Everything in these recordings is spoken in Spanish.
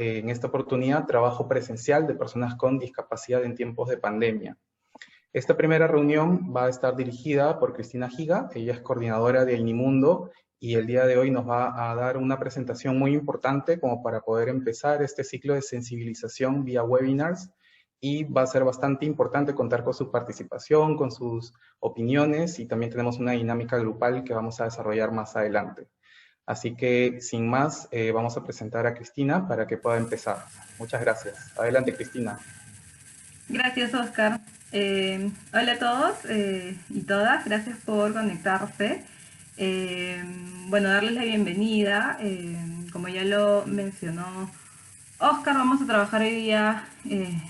en esta oportunidad trabajo presencial de personas con discapacidad en tiempos de pandemia. Esta primera reunión va a estar dirigida por Cristina Higa, ella es coordinadora de Inimundo y el día de hoy nos va a dar una presentación muy importante como para poder empezar este ciclo de sensibilización vía webinars y va a ser bastante importante contar con su participación, con sus opiniones y también tenemos una dinámica grupal que vamos a desarrollar más adelante. Así que, sin más, vamos a presentar a Cristina para que pueda empezar. Muchas gracias. Adelante, Cristina. Gracias, Oscar. Hola a todos y todas, gracias por conectarse. Eh, bueno, darles la bienvenida. Como ya lo mencionó Oscar, vamos a trabajar hoy día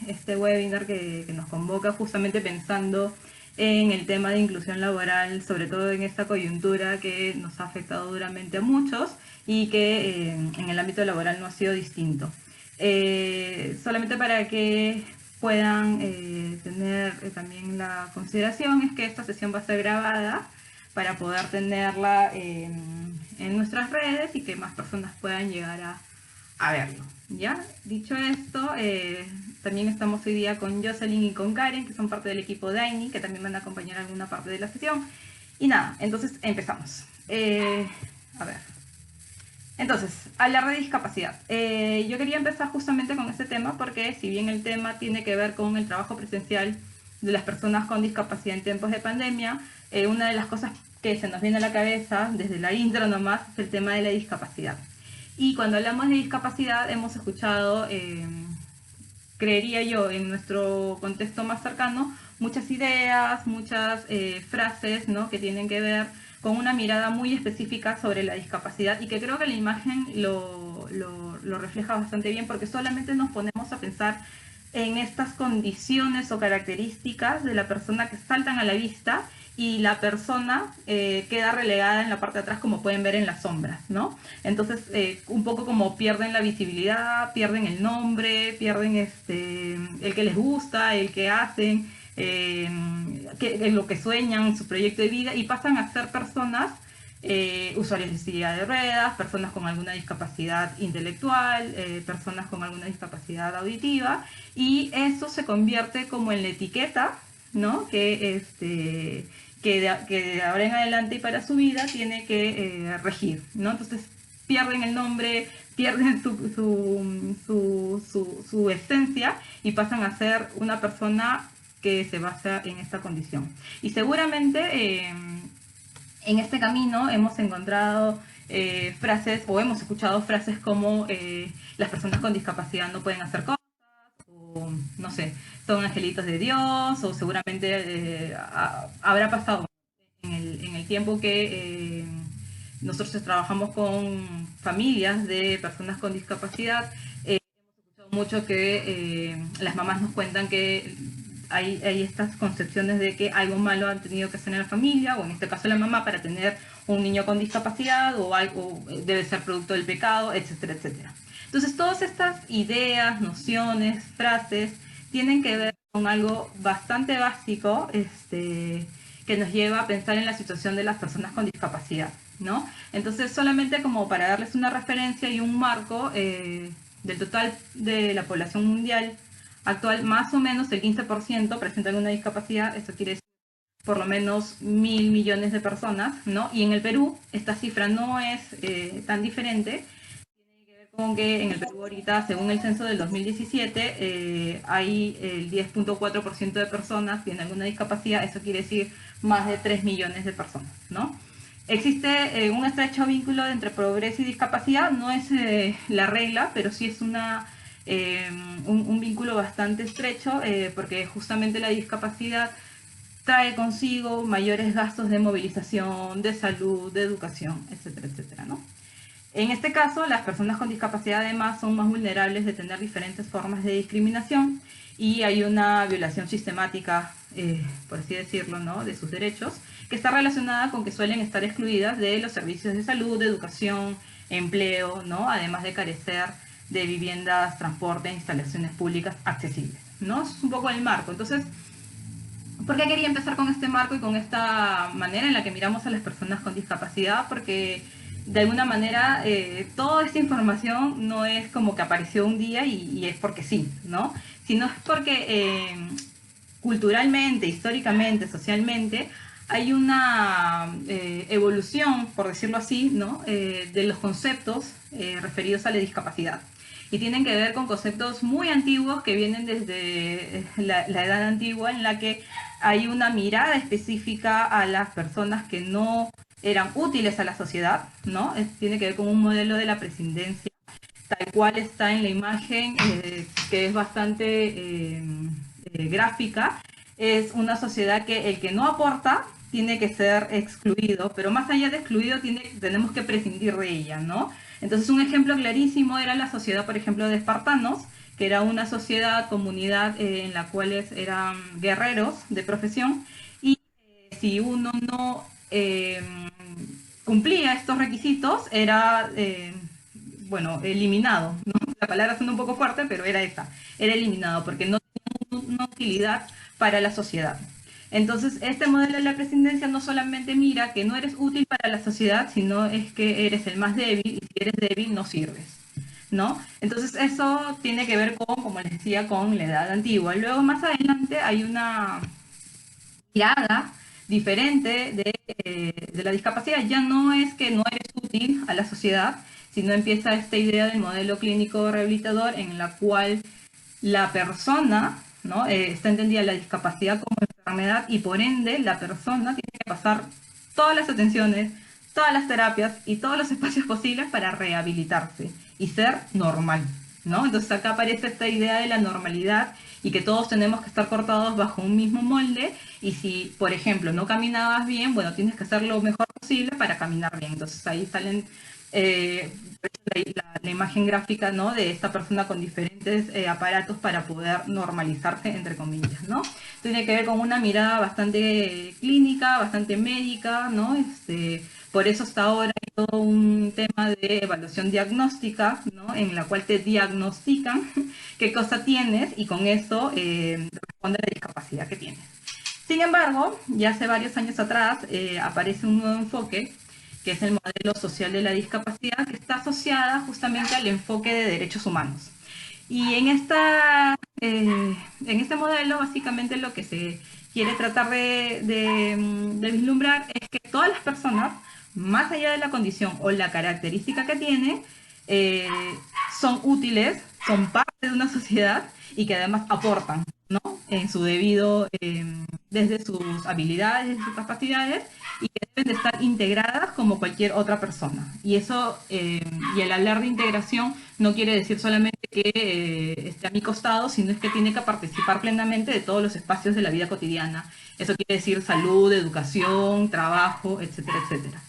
este webinar que nos convoca justamente pensando en el tema de inclusión laboral, sobre todo en esta coyuntura que nos ha afectado duramente a muchos y que en el ámbito laboral no ha sido distinto. Solamente para que puedan tener también la consideración es que esta sesión va a ser grabada para poder tenerla en nuestras redes y que más personas puedan llegar a verlo. ¿Ya? Dicho esto, también estamos hoy día con Jocelyn y con Karen, que son parte del equipo de AINI, que también van a acompañar alguna parte de la sesión. Y nada, entonces empezamos. A ver. Entonces, hablar de discapacidad. Yo quería empezar justamente con este tema porque si bien el tema tiene que ver con el trabajo presencial de las personas con discapacidad en tiempos de pandemia, una de las cosas que se nos viene a la cabeza desde la intro nomás es el tema de la discapacidad. Y cuando hablamos de discapacidad hemos escuchado, creería yo, en nuestro contexto más cercano, muchas ideas, muchas frases, ¿no?, que tienen que ver con una mirada muy específica sobre la discapacidad y que creo que la imagen lo refleja bastante bien porque solamente nos ponemos a pensar en estas condiciones o características de la persona que saltan a la vista y la persona queda relegada en la parte de atrás, como pueden ver en las sombras, ¿no? Entonces, un poco como pierden la visibilidad, pierden el nombre, pierden el que les gusta, el que hacen, lo que sueñan, su proyecto de vida, y pasan a ser personas usuarios de silla de ruedas, personas con alguna discapacidad intelectual, personas con alguna discapacidad auditiva, y eso se convierte como en la etiqueta, ¿no?, que de ahora en adelante y para su vida tiene que regir, ¿no? Entonces pierden el nombre, pierden su esencia y pasan a ser una persona que se basa en esta condición. Y seguramente en este camino hemos encontrado frases o hemos escuchado frases como las personas con discapacidad no pueden hacer cosas, o no sé, son angelitos de Dios, o seguramente habrá pasado en el tiempo que nosotros trabajamos con familias de personas con discapacidad. Hemos escuchado mucho que las mamás nos cuentan que hay estas concepciones de que algo malo han tenido que hacer en la familia, o en este caso la mamá, para tener un niño con discapacidad, o algo debe ser producto del pecado, etcétera, etcétera. Entonces, todas estas ideas, nociones, frases, tienen que ver con algo bastante básico, que nos lleva a pensar en la situación de las personas con discapacidad, ¿no? Entonces, solamente como para darles una referencia y un marco, del total de la población mundial actual, más o menos el 15% presentan una discapacidad. Esto quiere decir por lo menos 1.000 millones de personas, ¿no? Y en el Perú esta cifra no es tan diferente. Tiene que ver con que en el Perú ahorita, según el censo del 2017, hay el 10.4% de personas que tienen alguna discapacidad. Eso quiere decir más de 3 millones de personas, ¿no? Existe un estrecho vínculo entre progreso y discapacidad, no es la regla, pero sí es un vínculo bastante estrecho, porque justamente la discapacidad trae consigo mayores gastos de movilización, de salud, de educación, etcétera, etcétera, ¿no? En este caso, las personas con discapacidad además son más vulnerables de tener diferentes formas de discriminación y hay una violación sistemática, por así decirlo, ¿no?, de sus derechos, que está relacionada con que suelen estar excluidas de los servicios de salud, de educación, empleo, ¿no?, además de carecer de viviendas, transporte, instalaciones públicas accesibles, ¿no? Eso es un poco el marco. Entonces, ¿por qué quería empezar con este marco y con esta manera en la que miramos a las personas con discapacidad? Porque de alguna manera toda esta información no es como que apareció un día y es porque sí, ¿no? Sino es porque culturalmente, históricamente, socialmente, hay una evolución, por decirlo así, ¿no? De los conceptos referidos a la discapacidad. Y tienen que ver con conceptos muy antiguos que vienen desde la edad antigua, en la que hay una mirada específica a las personas que no eran útiles a la sociedad, ¿no? Tiene que ver con un modelo de la prescindencia, tal cual está en la imagen, que es bastante gráfica. Es una sociedad que el que no aporta tiene que ser excluido, pero más allá de excluido tenemos que prescindir de ella, ¿no? Entonces un ejemplo clarísimo era la sociedad, por ejemplo, de espartanos, que era una sociedad, comunidad en la cual eran guerreros de profesión, y si uno no cumplía estos requisitos, era, bueno, eliminado, ¿no? La palabra suena un poco fuerte, pero era esa, era eliminado, porque no tenía una utilidad para la sociedad. Entonces, este modelo de la prescindencia no solamente mira que no eres útil para la sociedad, sino es que eres el más débil, y si eres débil no sirves, ¿no? Entonces, eso tiene que ver con, como les decía, con la edad antigua. Luego, más adelante, hay una mirada diferente de la discapacidad. Ya no es que no eres útil a la sociedad, sino empieza esta idea del modelo clínico rehabilitador en la cual la persona, ¿no? Está entendida la discapacidad como enfermedad y por ende la persona tiene que pasar todas las atenciones, todas las terapias y todos los espacios posibles para rehabilitarse y ser normal, ¿no? Entonces acá aparece esta idea de la normalidad y que todos tenemos que estar cortados bajo un mismo molde y si, por ejemplo, no caminabas bien, bueno, tienes que hacer lo mejor posible para caminar bien. Entonces ahí salen la imagen gráfica, ¿no? De esta persona con diferentes aparatos para poder normalizarse, entre comillas, ¿no? Tiene que ver con una mirada bastante clínica, bastante médica, ¿no? Por eso hasta ahora hay todo un tema de evaluación diagnóstica, ¿no? En la cual te diagnostican qué cosa tienes y con eso responde a la discapacidad que tienes. Sin embargo, ya hace varios años atrás aparece un nuevo enfoque, que es el modelo social de la discapacidad, que está asociada justamente al enfoque de derechos humanos. Y en este modelo, básicamente lo que se quiere tratar de vislumbrar es que todas las personas, más allá de la condición o la característica que tienen, eh, son útiles, son parte de una sociedad y que además aportan, ¿no? En su debido, desde sus habilidades, desde sus capacidades, y que deben de estar integradas como cualquier otra persona. Y eso, y el hablar de integración no quiere decir solamente que esté a mi costado, sino es que tiene que participar plenamente de todos los espacios de la vida cotidiana. Eso quiere decir salud, educación, trabajo, etcétera, etcétera.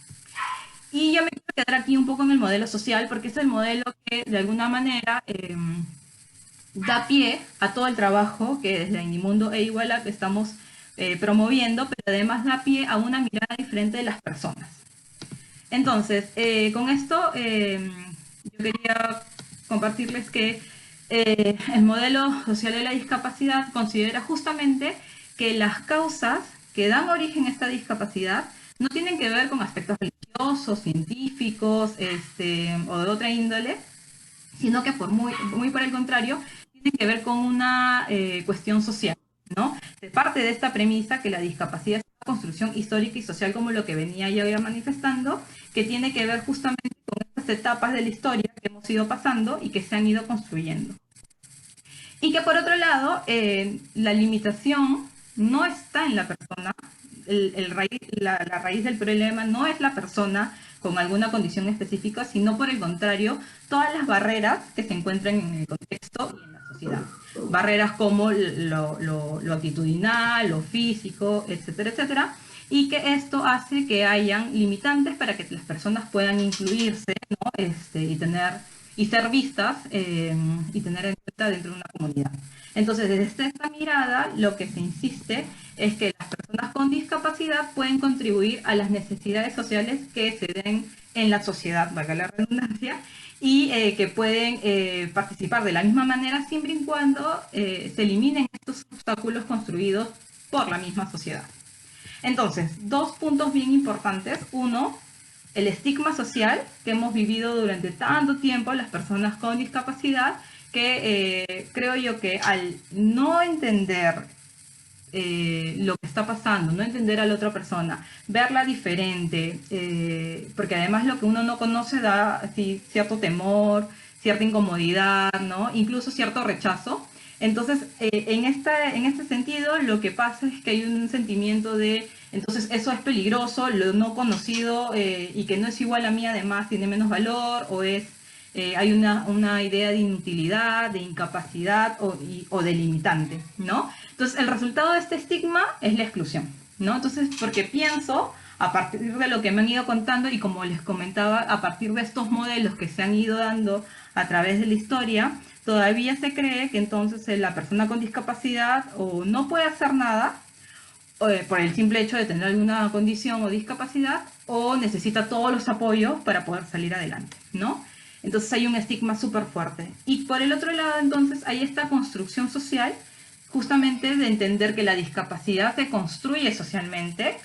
Y yo me quiero quedar aquí un poco en el modelo social, porque es el modelo que de alguna manera da pie a todo el trabajo que desde Ainimundo e Iguala que estamos promoviendo, pero además da pie a una mirada diferente de las personas. Entonces, con esto yo quería compartirles que el modelo social de la discapacidad considera justamente que las causas que dan origen a esta discapacidad no tienen que ver con aspectos religiosos, científicos o de otra índole, sino que muy por el contrario, tiene que ver con una cuestión social, ¿no? Se parte de esta premisa que la discapacidad es una construcción histórica y social como lo que venía ya manifestando, que tiene que ver justamente con estas etapas de la historia que hemos ido pasando y que se han ido construyendo. Y que por otro lado, la limitación no está en la persona, la raíz del problema no es la persona con alguna condición específica, sino por el contrario, todas las barreras que se encuentran en el contexto y en la sociedad. Barreras como lo actitudinal, lo físico, etcétera, etcétera, y que esto hace que hayan limitantes para que las personas puedan incluirse, ¿no? Y ser vistas y tener en cuenta dentro de una comunidad. Entonces, desde esta mirada, lo que se insiste es que las personas con discapacidad pueden contribuir a las necesidades sociales que se den en la sociedad, valga la redundancia, y que pueden participar de la misma manera siempre y cuando se eliminen estos obstáculos construidos por la misma sociedad. Entonces, dos puntos bien importantes. Uno, el estigma social que hemos vivido durante tanto tiempo las personas con discapacidad, que creo yo que al no entender lo que está pasando, no entender a la otra persona, verla diferente, porque además lo que uno no conoce da así, cierto temor, cierta incomodidad, ¿no? Incluso cierto rechazo. Entonces, en este sentido, lo que pasa es que hay un sentimiento de, entonces eso es peligroso, lo no conocido y que no es igual a mí, además tiene menos valor, o es hay una idea de inutilidad, de incapacidad o de limitante, ¿no? Entonces, el resultado de este estigma es la exclusión, ¿no? Entonces, porque pienso, a partir de lo que me han ido contando y como les comentaba, a partir de estos modelos que se han ido dando a través de la historia, todavía se cree que entonces la persona con discapacidad o no puede hacer nada, por el simple hecho de tener alguna condición o discapacidad, o necesita todos los apoyos para poder salir adelante, ¿no? Entonces hay un estigma súper fuerte. Y por el otro lado, entonces, hay esta construcción social, justamente de entender que la discapacidad se construye socialmente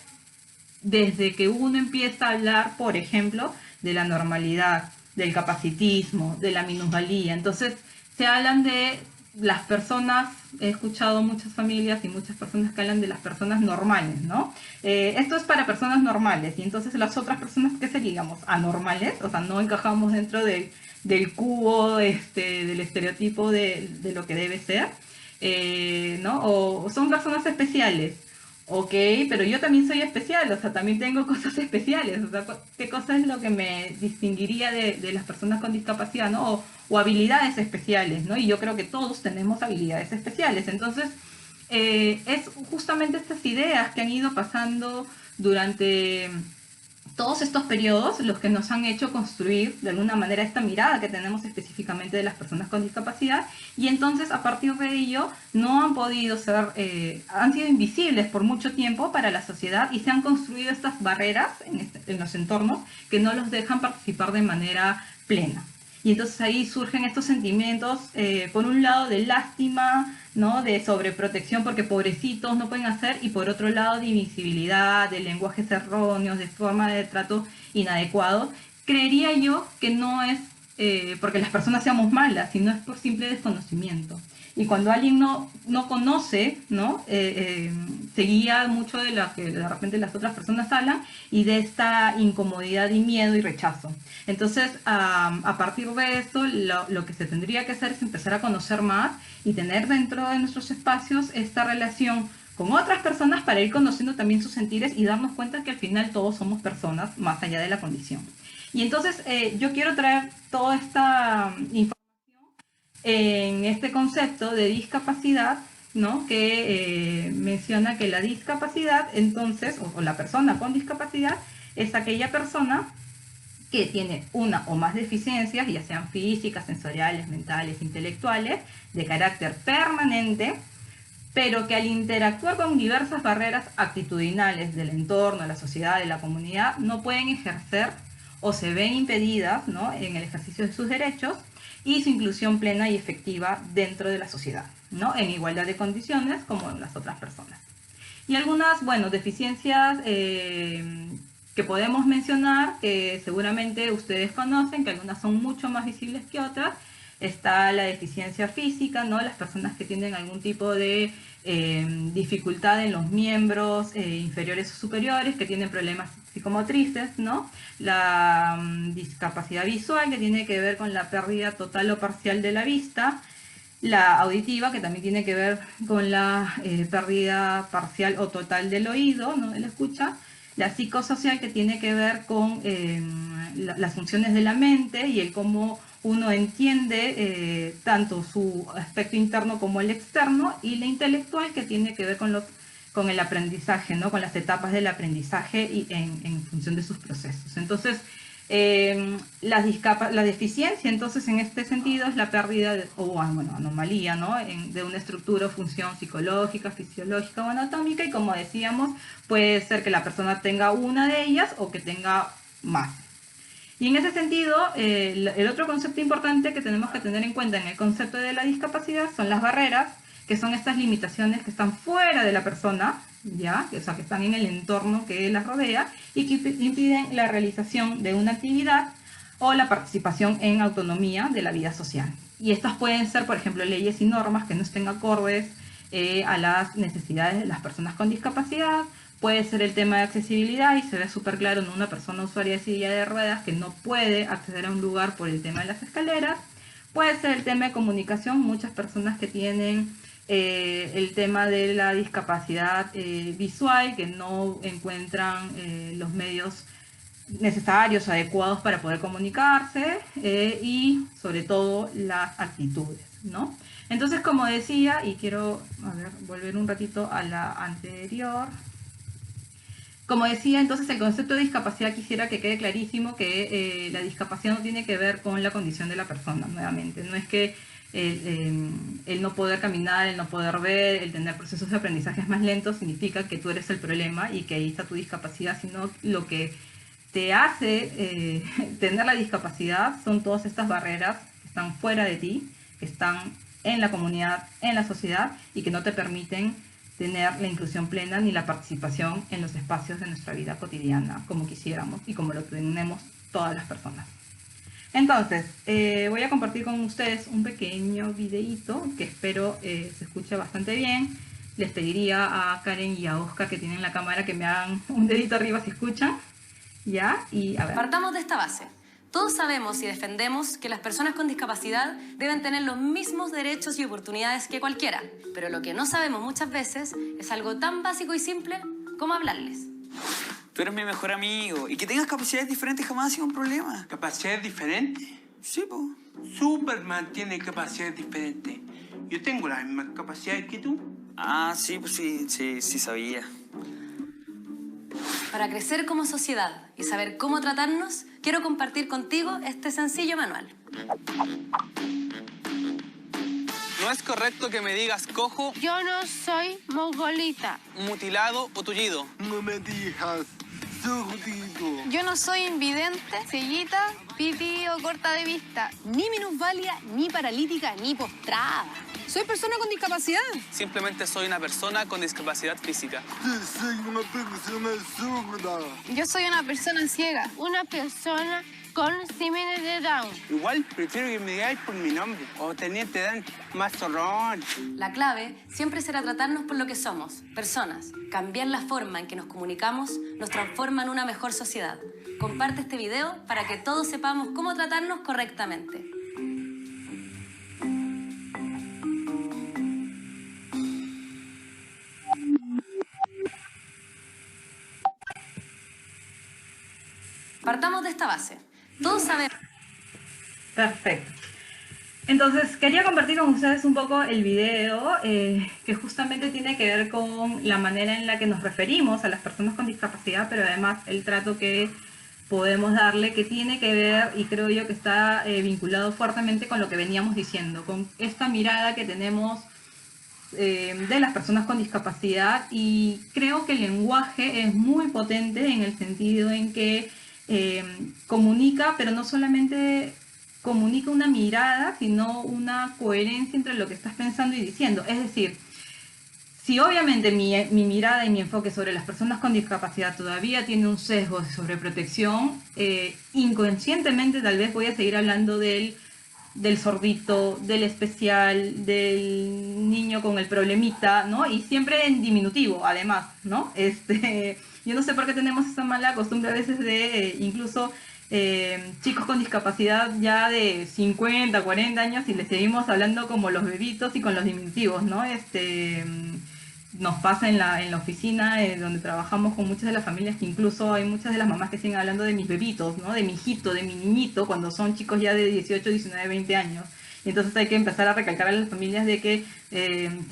desde que uno empieza a hablar, por ejemplo, de la normalidad, del capacitismo, de la minusvalía. Entonces, se hablan de las personas, he escuchado muchas familias y muchas personas que hablan de las personas normales, ¿no? Esto es para personas normales, y entonces las otras personas, ¿qué seríamos? Anormales, o sea, no encajamos dentro del cubo, del estereotipo de lo que debe ser, ¿no? O son personas especiales. Ok, pero yo también soy especial, o sea, también tengo cosas especiales, o sea, ¿qué cosa es lo que me distinguiría de las personas con discapacidad, ¿no? O habilidades especiales, ¿no? Y yo creo que todos tenemos habilidades especiales. Entonces, es justamente estas ideas que han ido pasando durante todos estos periodos los que nos han hecho construir de alguna manera esta mirada que tenemos específicamente de las personas con discapacidad, y entonces a partir de ello no han podido ser, han sido invisibles por mucho tiempo para la sociedad, y se han construido estas barreras en los entornos que no los dejan participar de manera plena. Y entonces ahí surgen estos sentimientos, por un lado de lástima, ¿no? De sobreprotección porque pobrecitos no pueden hacer, y por otro lado de invisibilidad, de lenguajes erróneos, de forma de trato inadecuado. Creería yo que no es porque las personas seamos malas, sino es por simple desconocimiento. Y cuando alguien no conoce, ¿no? Se guía mucho de lo que de repente las otras personas hablan, y de esta incomodidad y miedo y rechazo. Entonces, a partir de esto, lo que se tendría que hacer es empezar a conocer más y tener dentro de nuestros espacios esta relación con otras personas para ir conociendo también sus sentires y darnos cuenta que al final todos somos personas más allá de la condición. Y entonces yo quiero traer toda esta información en este concepto de discapacidad, ¿no? Que menciona que la discapacidad, entonces, o la persona con discapacidad, es aquella persona que tiene una o más deficiencias, ya sean físicas, sensoriales, mentales, intelectuales, de carácter permanente, pero que al interactuar con diversas barreras actitudinales del entorno, de la sociedad, de la comunidad, no pueden ejercer o se ven impedidas, ¿no? En el ejercicio de sus derechos y su inclusión plena y efectiva dentro de la sociedad, ¿no? En igualdad de condiciones como las otras personas. Y algunas, bueno, deficiencias que podemos mencionar, que seguramente ustedes conocen, que algunas son mucho más visibles que otras. Está la deficiencia física, ¿no? Las personas que tienen algún tipo de dificultad en los miembros inferiores o superiores, que tienen problemas psicomotrices, ¿no? La discapacidad visual, que tiene que ver con la pérdida total o parcial de la vista. La auditiva, que también tiene que ver con la pérdida parcial o total del oído, ¿no? De la escucha. La psicosocial, que tiene que ver con las funciones de la mente y el cómo uno entiende tanto su aspecto interno como el externo. Y la intelectual, que tiene que ver con el aprendizaje, ¿no? Con las etapas del aprendizaje y en función de sus procesos. Entonces, la deficiencia, entonces, en este sentido, es la pérdida bueno, anomalía, ¿no? De una estructura o función psicológica, fisiológica o anatómica, y como decíamos, puede ser que la persona tenga una de ellas o que tenga más. Y en ese sentido, el otro concepto importante que tenemos que tener en cuenta en el concepto de la discapacidad son las barreras, que son estas limitaciones que están fuera de la persona, ¿ya? O sea, que están en el entorno que las rodea y que impiden la realización de una actividad o la participación en autonomía de la vida social. Y estas pueden ser, por ejemplo, leyes y normas que no estén acordes a las necesidades de las personas con discapacidad. Puede ser el tema de accesibilidad y se ve súper claro en una persona usuaria de silla de ruedas que no puede acceder a un lugar por el tema de las escaleras. Puede ser el tema de comunicación, muchas personas que tienen el tema de la discapacidad visual, que no encuentran los medios necesarios, adecuados para poder comunicarse y sobre todo las actitudes, ¿no? Entonces, como decía, y quiero volver un ratito a la anterior. Como decía, entonces el concepto de discapacidad quisiera que quede clarísimo que la discapacidad no tiene que ver con la condición de la persona, nuevamente. No es que el no poder caminar, el no poder ver, el tener procesos de aprendizaje más lentos significa que tú eres el problema y que ahí está tu discapacidad, sino lo que te hace tener la discapacidad son todas estas barreras que están fuera de ti, que están en la comunidad, en la sociedad y que no te permiten tener la inclusión plena ni la participación en los espacios de nuestra vida cotidiana como quisiéramos y como lo tenemos todas las personas. Entonces, voy a compartir con ustedes un pequeño videíto que espero se escuche bastante bien. Les pediría a Karen y a Oscar, que tienen la cámara, que me hagan un dedito arriba si escuchan. ¿Ya? Y a ver. Partamos de esta base. Todos sabemos y defendemos que las personas con discapacidad deben tener los mismos derechos y oportunidades que cualquiera. Pero lo que no sabemos muchas veces es algo tan básico y simple como hablarles. Tú eres mi mejor amigo. Y que tengas capacidades diferentes jamás ha sido un problema. ¿Capacidades diferentes? Sí, po. Superman tiene capacidades diferentes. Yo tengo las mismas capacidades que tú. Ah, sí, pues sí sabía. Para crecer como sociedad y saber cómo tratarnos, quiero compartir contigo este sencillo manual. No es correcto que me digas cojo, Yo no soy mongolita. mutilado o tullido. No me digas, zurdito. Yo no soy invidente, cellita, piti o corta de vista. Ni minusválida, ni paralítica, ni postrada. Soy persona con discapacidad. Simplemente soy una persona con discapacidad física. Soy una persona zurda. Yo soy una persona ciega. Una persona con síndrome de Down. Igual prefiero que me digáis por mi nombre. O Teniente Dan, más zorrón. La clave siempre será tratarnos por lo que somos, personas. Cambiar la forma en que nos comunicamos nos transforma en una mejor sociedad. Comparte este video para que todos sepamos cómo tratarnos correctamente. Partamos de esta base. Todos sabemos... Perfecto. Entonces, quería compartir con ustedes un poco el video que justamente tiene que ver con la manera en la que nos referimos a las personas con discapacidad, pero además el trato que podemos darle, que tiene que ver, y creo yo que está vinculado fuertemente con lo que veníamos diciendo, con esta mirada que tenemos de las personas con discapacidad. Y creo que el lenguaje es muy potente en el sentido en que comunica, pero no solamente comunica una mirada, sino una coherencia entre lo que estás pensando y diciendo. Es decir, si obviamente mi mirada y mi enfoque sobre las personas con discapacidad todavía tiene un sesgo de sobreprotección, inconscientemente tal vez voy a seguir hablando del sordito, del especial, del niño con el problemita, ¿no? Y siempre en diminutivo, además, ¿no? Yo no sé por qué tenemos esa mala costumbre a veces de incluso chicos con discapacidad ya de 50, 40 años y les seguimos hablando como los bebitos y con los diminutivos, ¿no? Nos pasa en la oficina donde trabajamos con muchas de las familias, que incluso hay muchas de las mamás que siguen hablando de mis bebitos, ¿no? De mi hijito, de mi niñito, cuando son chicos ya de 18, 19, 20 años. Y entonces hay que empezar a recalcar a las familias de que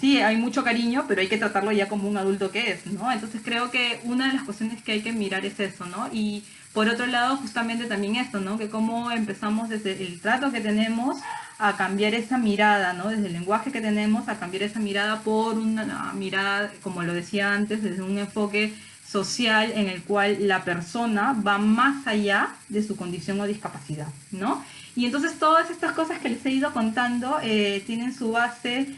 sí, hay mucho cariño, pero hay que tratarlo ya como un adulto que es, ¿no? Entonces creo que una de las cuestiones que hay que mirar es eso, ¿no? Y por otro lado, justamente también esto, ¿no? Que cómo empezamos desde el trato que tenemos a cambiar esa mirada, ¿no? Desde el lenguaje que tenemos a cambiar esa mirada por una mirada, como lo decía antes, desde un enfoque social en el cual la persona va más allá de su condición o discapacidad, ¿no? Y entonces todas estas cosas que les he ido contando tienen su base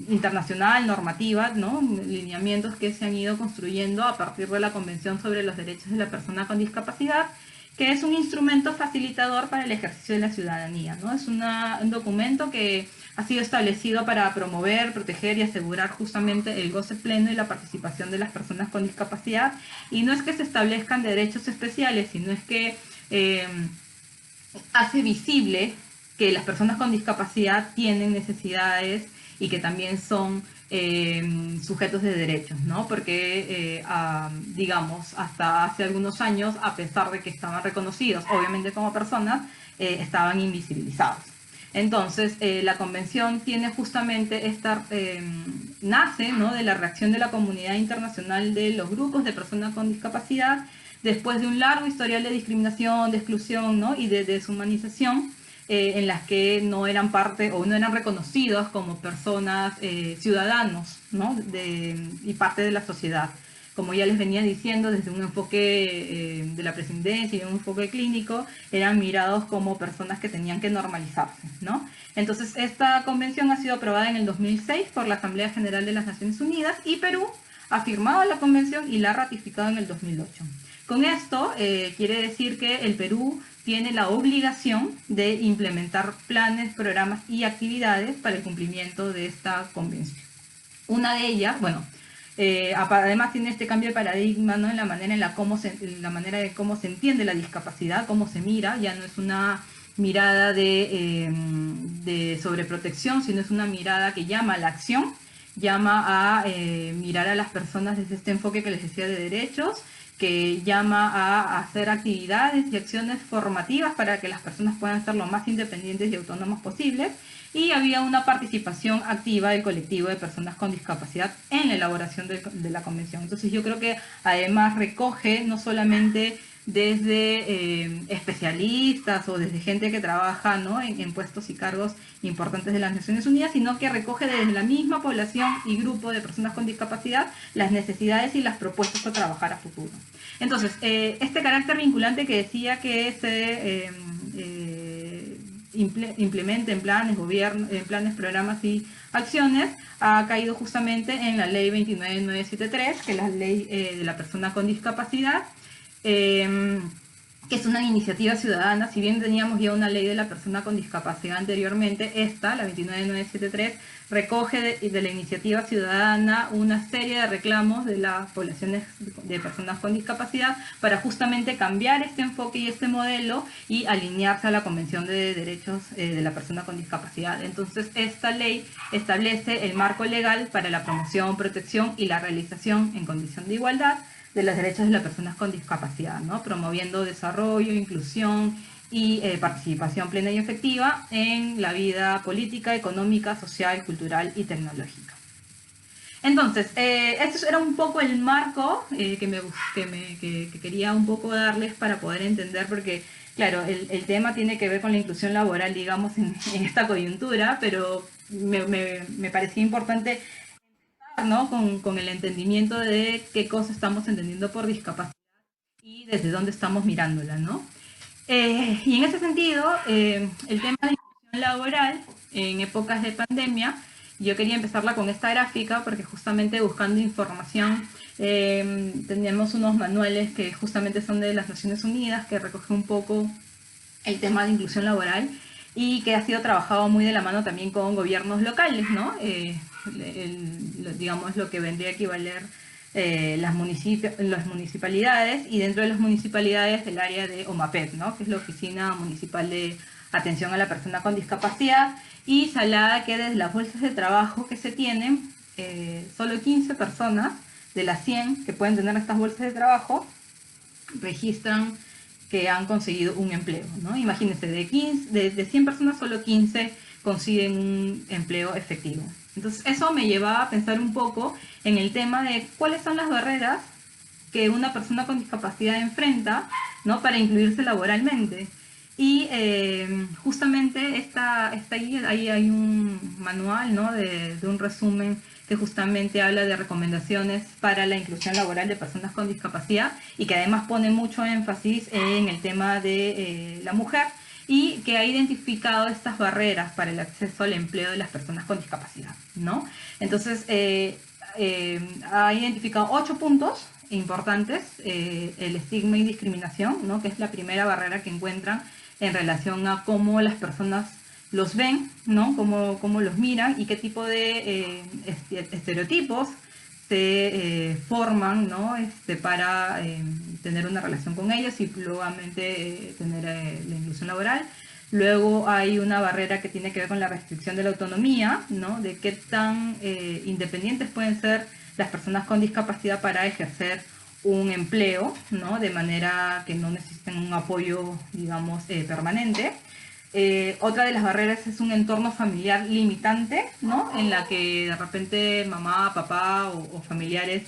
internacional, normativa, ¿no? Lineamientos que se han ido construyendo a partir de la Convención sobre los Derechos de la Persona con Discapacidad, que es un instrumento facilitador para el ejercicio de la ciudadanía, ¿no? Es un documento que ha sido establecido para promover, proteger y asegurar justamente el goce pleno y la participación de las personas con discapacidad. Y no es que se establezcan derechos especiales, sino es que hace visible que las personas con discapacidad tienen necesidades y que también son sujetos de derechos, ¿no? Porque, digamos, hasta hace algunos años, a pesar de que estaban reconocidos, obviamente como personas, estaban invisibilizados. Entonces, la convención tiene justamente nace, ¿no?, de la reacción de la comunidad internacional de los grupos de personas con discapacidad, después de un largo historial de discriminación, de exclusión, ¿no?, y de deshumanización, en las que no eran parte o no eran reconocidos como personas, ciudadanos, ¿no?, y parte de la sociedad. Como ya les venía diciendo, desde un enfoque de la presidencia y un enfoque clínico, eran mirados como personas que tenían que normalizarse, ¿no? Entonces, esta convención ha sido aprobada en el 2006 por la Asamblea General de las Naciones Unidas y Perú ha firmado la convención y la ha ratificado en el 2008. Con esto quiere decir que el Perú tiene la obligación de implementar planes, programas y actividades para el cumplimiento de esta convención. Una de ellas, bueno, además tiene este cambio de paradigma, ¿no?, en la manera de cómo se entiende la discapacidad, cómo se mira. Ya no es una mirada de sobreprotección, sino es una mirada que llama a la acción, llama a mirar a las personas desde este enfoque que les decía de derechos, que llama a hacer actividades y acciones formativas para que las personas puedan ser lo más independientes y autónomos posibles. Y había una participación activa del colectivo de personas con discapacidad en la elaboración de la convención. Entonces yo creo que además recoge no solamente desde especialistas o desde gente que trabaja, ¿no?, en puestos y cargos importantes de las Naciones Unidas, sino que recoge desde la misma población y grupo de personas con discapacidad las necesidades y las propuestas a trabajar a futuro. Entonces, este carácter vinculante que decía que se implemente en planes, programas y acciones, ha caído justamente en la ley 29973, que es la ley de la persona con discapacidad, que es una iniciativa ciudadana. Si bien teníamos ya una ley de la persona con discapacidad anteriormente, esta, la 29973, recoge de la iniciativa ciudadana una serie de reclamos de las poblaciones de personas con discapacidad para justamente cambiar este enfoque y este modelo y alinearse a la Convención de Derechos de la Persona con Discapacidad. Entonces, esta ley establece el marco legal para la promoción, protección y la realización en condición de igualdad de los derechos de las personas con discapacidad, ¿no?, promoviendo desarrollo, inclusión y participación plena y efectiva en la vida política, económica, social, cultural y tecnológica. Entonces, esto era un poco el marco que quería un poco darles para poder entender, porque, claro, el tema tiene que ver con la inclusión laboral, digamos, en esta coyuntura, pero me parecía importante, ¿no?, con el entendimiento de qué cosa estamos entendiendo por discapacidad y desde dónde estamos mirándola, ¿no? Y en ese sentido, el tema de inclusión laboral en épocas de pandemia, yo quería empezarla con esta gráfica porque justamente buscando información tenemos unos manuales que justamente son de las Naciones Unidas, que recoge un poco el tema de inclusión laboral y que ha sido trabajado muy de la mano también con gobiernos locales, ¿no? Digamos lo que vendría a equivaler las municipalidades, y dentro de las municipalidades el área de OMAPED, ¿no?, que es la Oficina Municipal de Atención a la Persona con Discapacidad, y señala que desde las bolsas de trabajo que se tienen, solo 15 personas de las 100 que pueden tener estas bolsas de trabajo registran que han conseguido un empleo, ¿no? Imagínense, de 100 personas, solo 15 consiguen un empleo efectivo. Entonces, eso me llevaba a pensar un poco en el tema de cuáles son las barreras que una persona con discapacidad enfrenta, ¿no?, para incluirse laboralmente. Y justamente ahí hay un manual, ¿no?, de un resumen que justamente habla de recomendaciones para la inclusión laboral de personas con discapacidad y que además pone mucho énfasis en el tema de la mujer. y que ha identificado estas barreras para el acceso al empleo de las personas con discapacidad, ¿no? Entonces, ha identificado 8 puntos importantes, el estigma y discriminación, ¿no? Que es la primera barrera que encuentran en relación a cómo las personas los ven, ¿no? Cómo los miran y qué tipo de estereotipos se forman, ¿no? Para tener una relación con ellos y luego tener la inclusión laboral. Luego hay una barrera que tiene que ver con la restricción de la autonomía, ¿no? De qué tan independientes pueden ser las personas con discapacidad para ejercer un empleo, ¿no? De manera que no necesiten un apoyo, digamos, permanente. Otra de las barreras es un entorno familiar limitante, ¿no? En la que de repente mamá, papá o familiares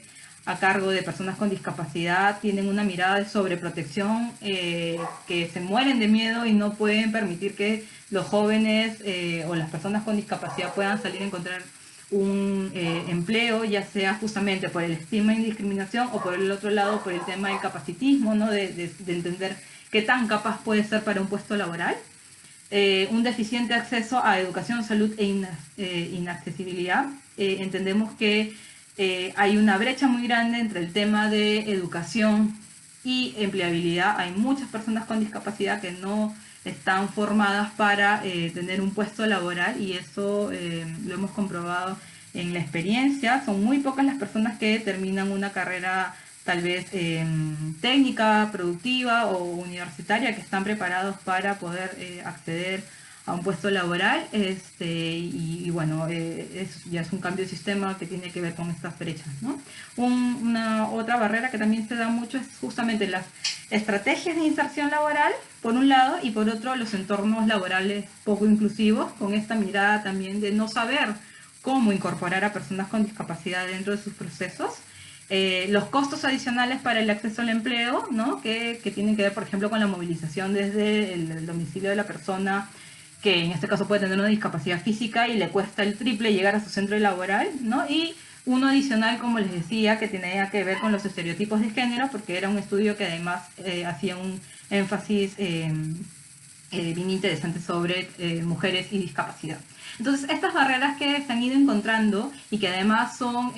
a cargo de personas con discapacidad tienen una mirada de sobreprotección, que se mueren de miedo y no pueden permitir que los jóvenes o las personas con discapacidad puedan salir a encontrar un empleo, ya sea justamente por el estigma y discriminación o por el otro lado por el tema del capacitismo, ¿no? De entender qué tan capaz puede ser para un puesto laboral. Un deficiente acceso a educación, salud e inaccesibilidad. Entendemos que hay una brecha muy grande entre el tema de educación y empleabilidad. Hay muchas personas con discapacidad que no están formadas para tener un puesto laboral y eso lo hemos comprobado en la experiencia. Son muy pocas las personas que terminan una carrera tal vez técnica, productiva o universitaria, que están preparados para poder acceder a un puesto laboral, y bueno, ya es un cambio de sistema que tiene que ver con estas brechas, ¿no? Una otra barrera que también se da mucho es justamente las estrategias de inserción laboral, por un lado, y por otro los entornos laborales poco inclusivos, con esta mirada también de no saber cómo incorporar a personas con discapacidad dentro de sus procesos. Los costos adicionales para el acceso al empleo, ¿no? que tienen que ver, por ejemplo, con la movilización desde el domicilio de la persona, que en este caso puede tener una discapacidad física y le cuesta el triple llegar a su centro laboral, ¿no? Y uno adicional, como les decía, que tenía que ver con los estereotipos de género, porque era un estudio que además hacía un énfasis bien interesante sobre mujeres y discapacidad. Entonces, estas barreras que se han ido encontrando y que además son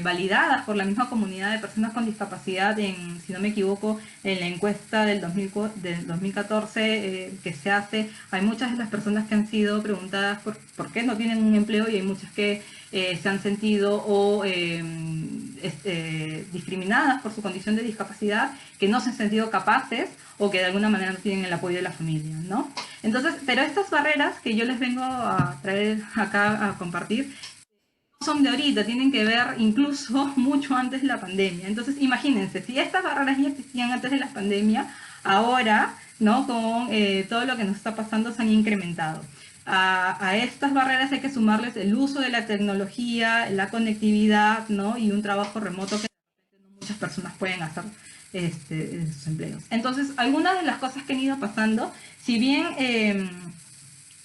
validadas por la misma comunidad de personas con discapacidad, si no me equivoco, en la encuesta del 2014 que se hace, hay muchas de las personas que han sido preguntadas por qué no tienen un empleo y hay muchas que se han sentido discriminadas por su condición de discapacidad, que no se han sentido capaces o que de alguna manera no tienen el apoyo de la familia, ¿no? Entonces, pero estas barreras que yo les vengo a traer acá a compartir no son de ahorita, tienen que ver incluso mucho antes de la pandemia. Entonces, imagínense, si estas barreras ya existían antes de la pandemia, ahora, ¿no? Con todo lo que nos está pasando se han incrementado. A estas barreras hay que sumarles el uso de la tecnología, la conectividad, ¿no? Y un trabajo remoto que muchas personas pueden hacer en sus empleos. Entonces, algunas de las cosas que han ido pasando, si bien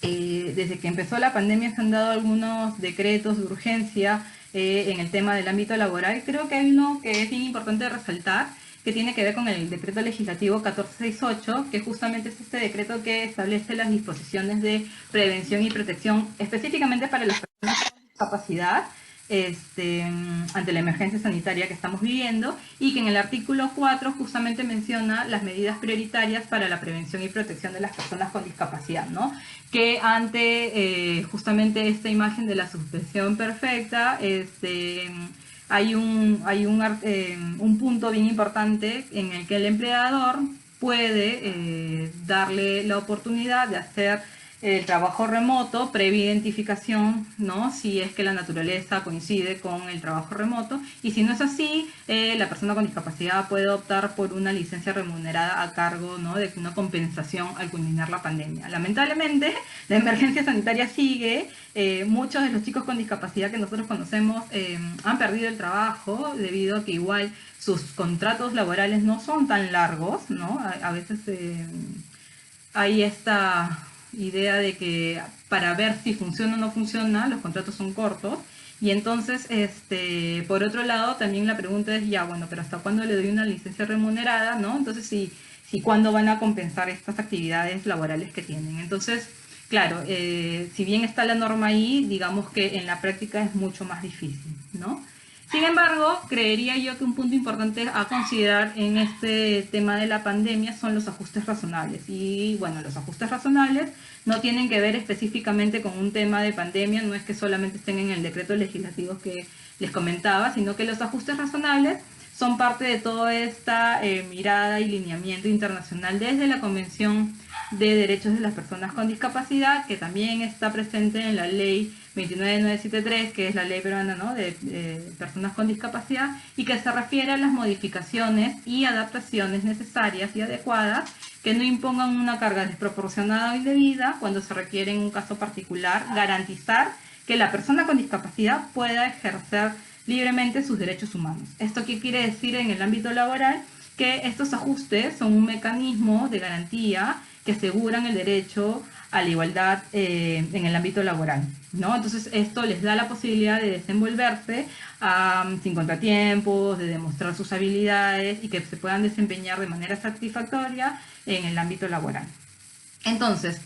desde que empezó la pandemia se han dado algunos decretos de urgencia en el tema del ámbito laboral, creo que hay uno que es bien importante resaltar, que tiene que ver con el decreto legislativo 1468, que justamente es este decreto que establece las disposiciones de prevención y protección específicamente para las personas con discapacidad, ante la emergencia sanitaria que estamos viviendo, y que en el artículo 4 justamente menciona las medidas prioritarias para la prevención y protección de las personas con discapacidad, ¿no? Que ante justamente esta imagen de la suspensión perfecta, hay un punto bien importante en el que el empleador puede darle la oportunidad de hacer el trabajo remoto previa identificación, ¿no? Si es que la naturaleza coincide con el trabajo remoto, y si no es así, la persona con discapacidad puede optar por una licencia remunerada a cargo, ¿no? De una compensación al culminar la pandemia. Lamentablemente, la emergencia sanitaria sigue. Muchos de los chicos con discapacidad que nosotros conocemos han perdido el trabajo debido a que igual sus contratos laborales no son tan largos, ¿no? A veces hay esta idea de que para ver si funciona o no funciona, los contratos son cortos, y entonces, por otro lado, también la pregunta es, ya, bueno, pero ¿hasta cuándo le doy una licencia remunerada, no? Entonces, si si cuándo van a compensar estas actividades laborales que tienen. Entonces, claro, si bien está la norma ahí, digamos que en la práctica es mucho más difícil, ¿no? Sin embargo, creería yo que un punto importante a considerar en este tema de la pandemia son los ajustes razonables. Y bueno, los ajustes razonables no tienen que ver específicamente con un tema de pandemia, no es que solamente estén en el decreto legislativo que les comentaba, sino que los ajustes razonables son parte de toda esta mirada y lineamiento internacional desde la Convención de Derechos de las Personas con Discapacidad, que también está presente en la Ley 29973, que es la ley peruana, ¿no?, de personas con discapacidad, y que se refiere a las modificaciones y adaptaciones necesarias y adecuadas que no impongan una carga desproporcionada o indebida cuando se requiere en un caso particular garantizar que la persona con discapacidad pueda ejercer libremente sus derechos humanos. ¿Esto qué quiere decir en el ámbito laboral? Que estos ajustes son un mecanismo de garantía que aseguran el derecho a la igualdad en el ámbito laboral, ¿no? Entonces esto les da la posibilidad de desenvolverse sin contratiempos, de demostrar sus habilidades y que se puedan desempeñar de manera satisfactoria en el ámbito laboral. Entonces,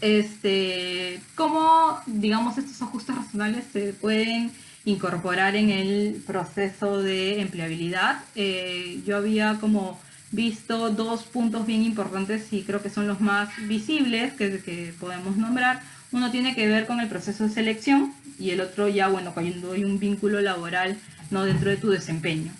¿cómo, digamos, estos ajustes razonables se pueden incorporar en el proceso de empleabilidad? Yo había como visto dos puntos bien importantes y creo que son los más visibles que podemos nombrar. Uno tiene que ver con el proceso de selección y el otro ya, bueno, cuando hay un vínculo laboral, ¿no?, dentro de tu desempeño.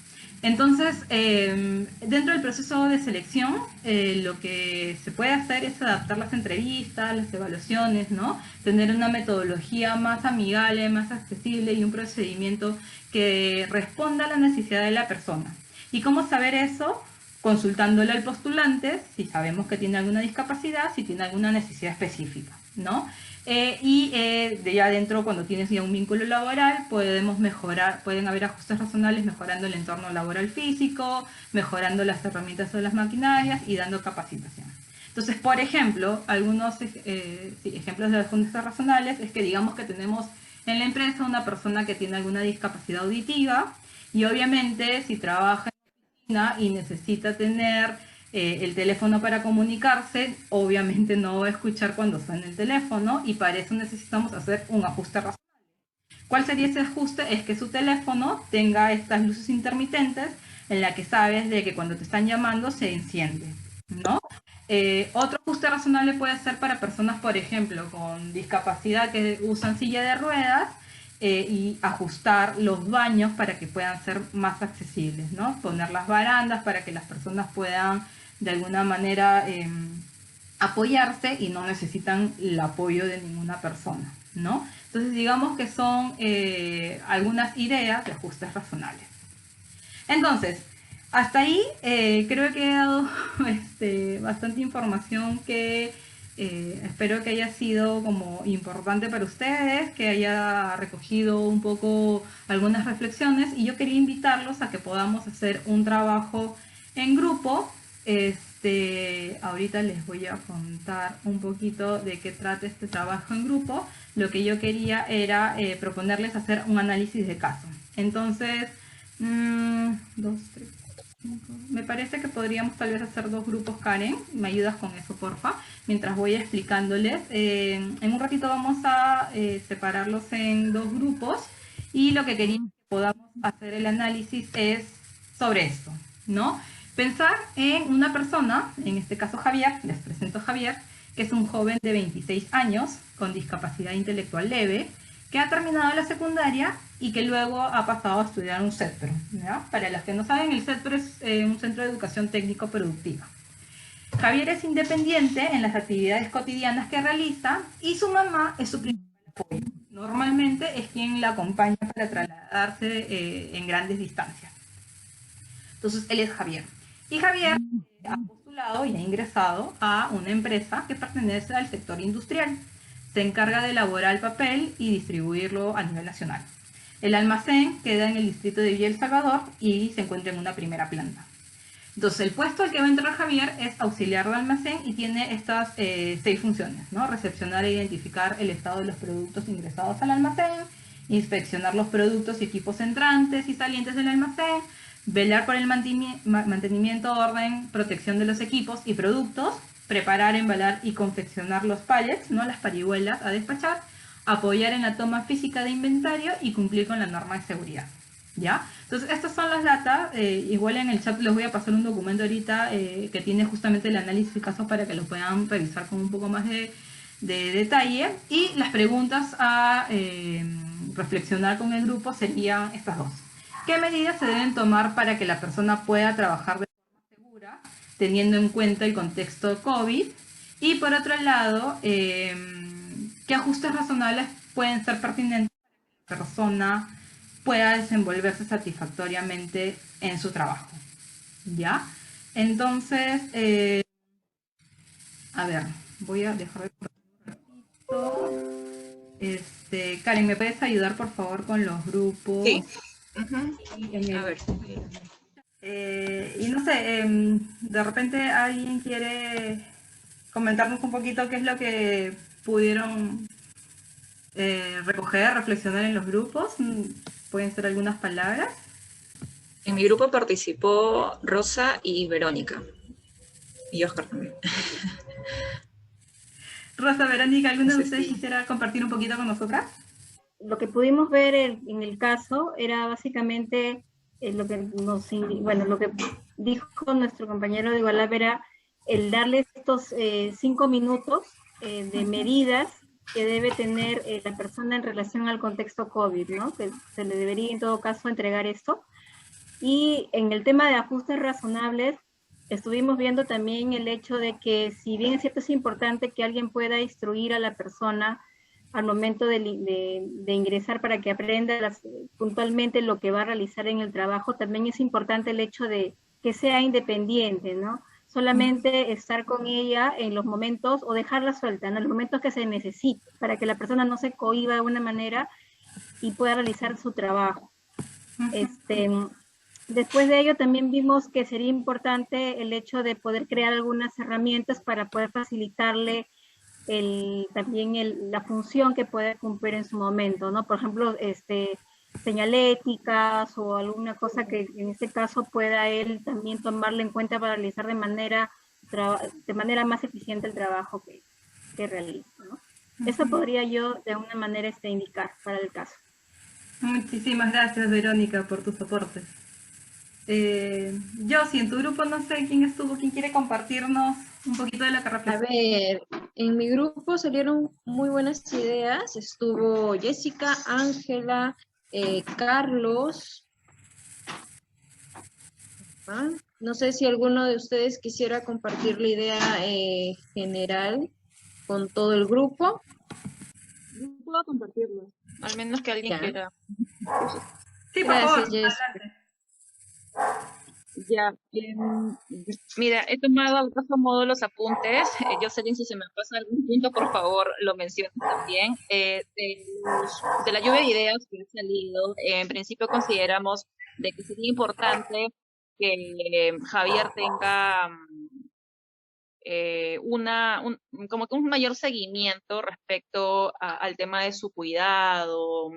Entonces, dentro del proceso de selección, lo que se puede hacer es adaptar las entrevistas, las evaluaciones, ¿no? Tener una metodología más amigable, más accesible y un procedimiento que responda a la necesidad de la persona. ¿Y cómo saber eso? Consultándole al postulante si sabemos que tiene alguna discapacidad, si tiene alguna necesidad específica, ¿no? De ya adentro, cuando tienes ya un vínculo laboral, podemos mejorar, pueden haber ajustes razonables mejorando el entorno laboral físico, mejorando las herramientas o las maquinarias y dando capacitación. Entonces, por ejemplo, algunos ejemplos de ajustes razonables es que digamos que tenemos en la empresa una persona que tiene alguna discapacidad auditiva y obviamente si trabaja en la oficina y necesita tener el teléfono para comunicarse, obviamente no va a escuchar cuando suena el teléfono y para eso necesitamos hacer un ajuste razonable. ¿Cuál sería ese ajuste? Es que su teléfono tenga estas luces intermitentes en la que sabes de que cuando te están llamando se enciende, ¿no? Otro ajuste razonable puede ser para personas, por ejemplo, con discapacidad que usan silla de ruedas, y ajustar los baños para que puedan ser más accesibles, ¿no? Poner las barandas para que las personas puedan de alguna manera apoyarse y no necesitan el apoyo de ninguna persona, ¿no? Entonces digamos que son algunas ideas de ajustes razonables. Entonces, hasta ahí creo que he dado bastante información que espero que haya sido como importante para ustedes, que haya recogido un poco algunas reflexiones y yo quería invitarlos a que podamos hacer un trabajo en grupo. Ahorita les voy a contar un poquito de qué trata este trabajo en grupo. Lo que yo quería era proponerles hacer un análisis de caso. Entonces, 2, 3, 5. Me parece que podríamos tal vez hacer 2 grupos, Karen. ¿Me ayudas con eso, porfa? Mientras voy explicándoles. En un ratito vamos a separarlos en 2 grupos y lo que quería que podamos hacer el análisis es sobre esto, ¿no? Pensar en una persona, en este caso Javier, les presento a Javier, que es un joven de 26 años con discapacidad intelectual leve, que ha terminado la secundaria y que luego ha pasado a estudiar un CETPRO, ¿ya? Para los que no saben, el CETPRO es un centro de educación técnico-productiva. Javier es independiente en las actividades cotidianas que realiza y su mamá es su principal apoyo. Normalmente es quien la acompaña para trasladarse en grandes distancias. Entonces, él es Javier. Y Javier ha postulado y ha ingresado a una empresa que pertenece al sector industrial. Se encarga de elaborar el papel y distribuirlo a nivel nacional. El almacén queda en el distrito de Villa El Salvador y se encuentra en una primera planta. Entonces, el puesto al que va a entrar Javier es auxiliar de almacén y tiene estas 6 funciones, ¿no? Recepcionar e identificar el estado de los productos ingresados al almacén, inspeccionar los productos y equipos entrantes y salientes del almacén, velar por el mantenimiento, orden, protección de los equipos y productos, preparar, embalar y confeccionar los pallets, ¿no? Las parihuelas a despachar, apoyar en la toma física de inventario y cumplir con la norma de seguridad. ¿Ya? Entonces, estas son las datas. Igual en el chat les voy a pasar un documento ahorita que tiene justamente el análisis de casos para que lo puedan revisar con un poco más de detalle. Y las preguntas a reflexionar con el grupo serían estas dos. ¿Qué medidas se deben tomar para que la persona pueda trabajar de forma segura, teniendo en cuenta el contexto COVID? Y por otro lado, ¿qué ajustes razonables pueden ser pertinentes para que la persona pueda desenvolverse satisfactoriamente en su trabajo? ¿Ya? Entonces, a ver, voy a dejar de correr un ratito. Karen, ¿me puedes ayudar por favor con los grupos? Sí. A ver. Y no sé, de repente alguien quiere comentarnos un poquito qué es lo que pudieron recoger, reflexionar en los grupos. Pueden ser algunas palabras. En mi grupo participó Rosa y Verónica. Y Oscar también. Rosa, Verónica, ¿alguna de ustedes quisiera compartir un poquito con nosotras? Lo que pudimos ver en el caso era básicamente lo que lo que dijo nuestro compañero de Igualab era el darle estos 5 minutos de medidas que debe tener la persona en relación al contexto COVID, ¿no? Que se le debería en todo caso entregar esto. Y en el tema de ajustes razonables, estuvimos viendo también el hecho de que si bien es cierto es importante que alguien pueda instruir a la persona al momento de ingresar para que aprenda puntualmente lo que va a realizar en el trabajo, también es importante el hecho de que sea independiente, ¿no? Solamente estar con ella en los momentos, o dejarla suelta, en los momentos que se necesite, para que la persona no se cohíba de alguna manera y pueda realizar su trabajo. Después de ello también vimos que sería importante el hecho de poder crear algunas herramientas para poder facilitarle la función que puede cumplir en su momento, ¿no? Por ejemplo, señaléticas o alguna cosa que en este caso pueda él también tomarle en cuenta para realizar de manera más eficiente el trabajo que realiza, ¿no? Eso podría yo de alguna manera indicar para el caso. Muchísimas gracias, Verónica, por tus aportes. Josie, en tu grupo no sé quién estuvo, quién quiere compartirnos un poquito de la carrera. A ver, en mi grupo salieron muy buenas ideas. Estuvo Jessica, Ángela, Carlos. No sé si alguno de ustedes quisiera compartir la idea general con todo el grupo. Yo puedo compartirlo, al menos que alguien quiera. Sí, por favor, adelante. Ya, mira, he tomado a grosso modo los apuntes. Jocelyn, si se me pasa algún punto, por favor, lo menciono también. De la lluvia de ideas que ha salido, en principio consideramos de que sería importante que Javier tenga como que un mayor seguimiento respecto al tema de su cuidado,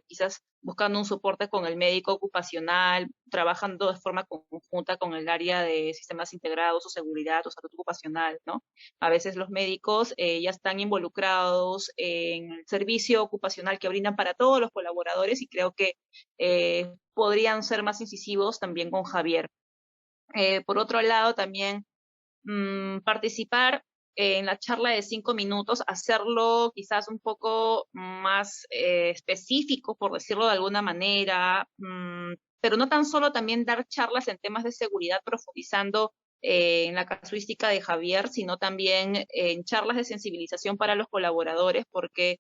quizás buscando un soporte con el médico ocupacional, trabajando de forma conjunta con el área de sistemas integrados o seguridad o salud ocupacional, ¿no? A veces los médicos ya están involucrados en el servicio ocupacional que brindan para todos los colaboradores y creo que podrían ser más incisivos también con Javier. Por otro lado, también participar en la charla de 5 minutos, hacerlo quizás un poco más específico, por decirlo de alguna manera, pero no tan solo también dar charlas en temas de seguridad profundizando en la casuística de Javier, sino también en charlas de sensibilización para los colaboradores, porque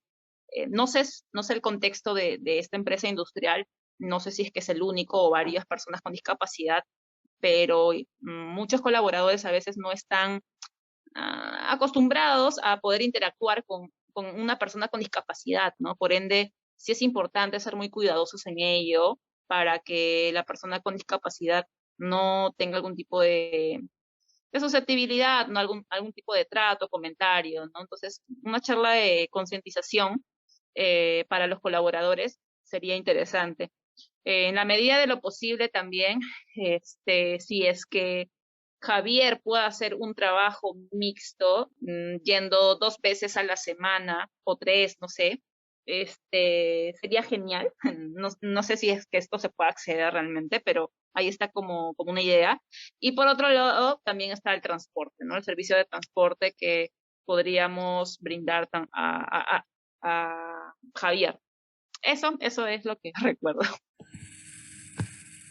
no sé el contexto de esta empresa industrial, no sé si es que es el único o varias personas con discapacidad, pero muchos colaboradores a veces no están acostumbrados a poder interactuar con una persona con discapacidad, ¿no? Por ende, sí es importante ser muy cuidadosos en ello para que la persona con discapacidad no tenga algún tipo de susceptibilidad, ¿no? Algún tipo de trato, comentario, ¿no? Entonces, una charla de concientización para los colaboradores sería interesante. En la medida de lo posible también, si es que Javier puede hacer un trabajo mixto, yendo 2 veces a la semana o 3, no sé, sería genial. No sé si es que esto se puede acceder realmente, pero ahí está como una idea. Y por otro lado, también está el transporte, ¿no? El servicio de transporte que podríamos brindar a Javier. Eso es lo que recuerdo.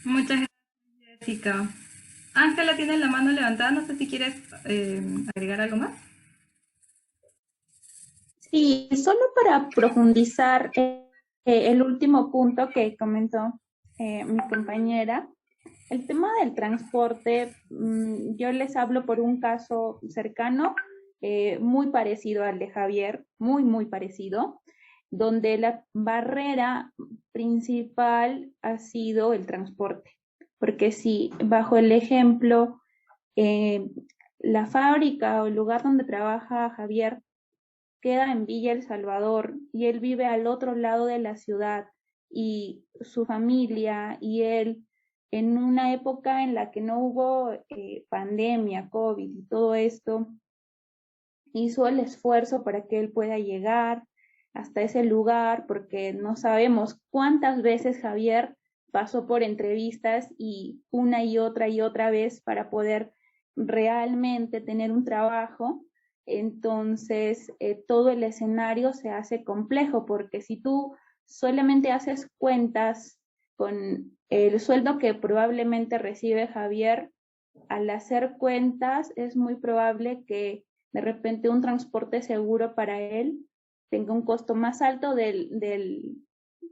Muchas gracias, Jessica. Ángela tiene la mano levantada, no sé si quieres agregar algo más. Sí, solo para profundizar el último punto que comentó mi compañera, el tema del transporte, yo les hablo por un caso cercano, muy parecido al de Javier, muy parecido, donde la barrera principal ha sido el transporte. Porque si bajo el ejemplo, la fábrica o el lugar donde trabaja Javier queda en Villa El Salvador y él vive al otro lado de la ciudad y su familia y él en una época en la que no hubo pandemia, COVID y todo esto, hizo el esfuerzo para que él pueda llegar hasta ese lugar, porque no sabemos cuántas veces Javier pasó por entrevistas y una y otra vez para poder realmente tener un trabajo. Entonces, todo el escenario se hace complejo, porque si tú solamente haces cuentas con el sueldo que probablemente recibe Javier, al hacer cuentas es muy probable que de repente un transporte seguro para él tenga un costo más alto de